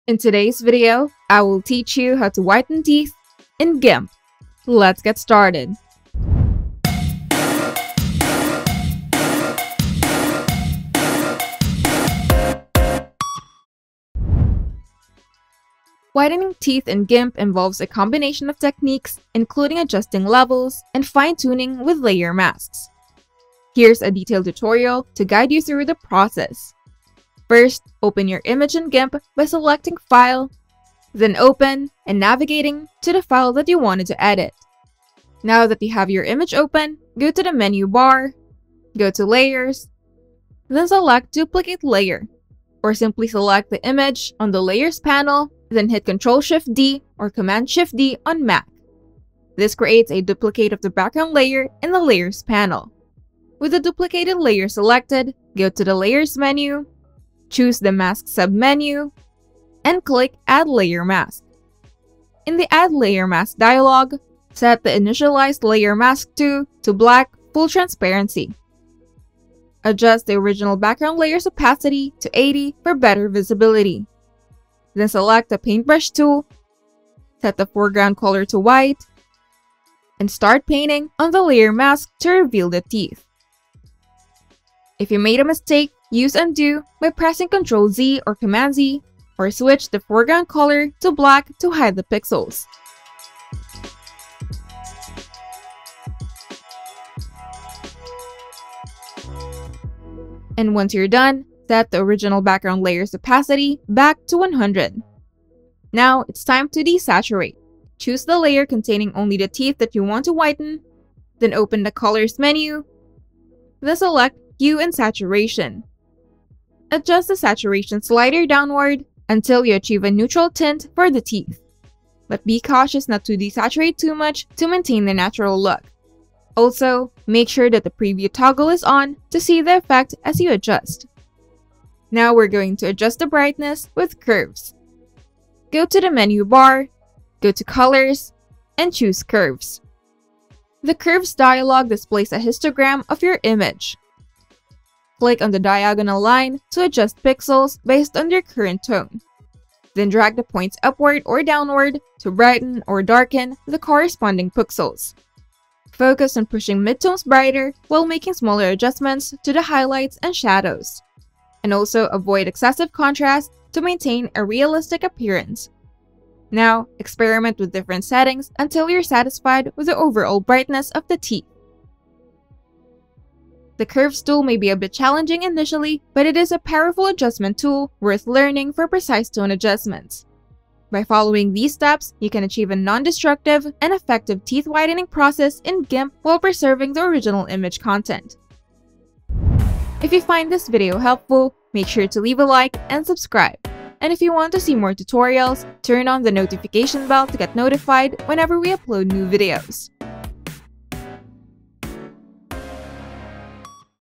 In today's video, I will teach you how to whiten teeth in Gimp. Let's get started. Whitening teeth in Gimp involves a combination of techniques, including adjusting levels and fine-tuning with layer masks. Here's a detailed tutorial to guide you through the process. First, open your image in Gimp by selecting File, then Open and navigating to the file that you wanted to edit. Now that you have your image open, go to the menu bar, go to Layers, then select Duplicate Layer, or simply select the image on the Layers panel, then hit Ctrl-Shift-D or Command-Shift-D on Mac. This creates a duplicate of the background layer in the Layers panel. With the duplicated layer selected, go to the Layers menu, choose the Mask sub-menu, and click Add Layer Mask. In the Add Layer Mask dialog, set the initialized layer mask to black full transparency. Adjust the original background layer's opacity to 80 for better visibility. Then select the paintbrush tool, set the foreground color to white, and start painting on the layer mask to reveal the teeth. If you made a mistake, use undo by pressing Ctrl-Z or Command-Z, or switch the foreground color to black to hide the pixels. And once you're done, set the original background layer's opacity back to 100. Now it's time to desaturate. Choose the layer containing only the teeth that you want to whiten, then open the Colors menu, then select Hue and Saturation. Adjust the saturation slider downward until you achieve a neutral tint for the teeth. But be cautious not to desaturate too much to maintain the natural look. Also, make sure that the preview toggle is on to see the effect as you adjust. Now we're going to adjust the brightness with curves. Go to the menu bar, go to Colors, and choose Curves. The Curves dialog displays a histogram of your image. Click on the diagonal line to adjust pixels based on your current tone. Then drag the points upward or downward to brighten or darken the corresponding pixels. Focus on pushing midtones brighter while making smaller adjustments to the highlights and shadows. And also avoid excessive contrast to maintain a realistic appearance. Now, experiment with different settings until you're satisfied with the overall brightness of the teeth. The Curves tool may be a bit challenging initially, but it is a powerful adjustment tool worth learning for precise tone adjustments. By following these steps, you can achieve a non-destructive and effective teeth whitening process in Gimp while preserving the original image content. If you find this video helpful, make sure to leave a like and subscribe. And if you want to see more tutorials, turn on the notification bell to get notified whenever we upload new videos.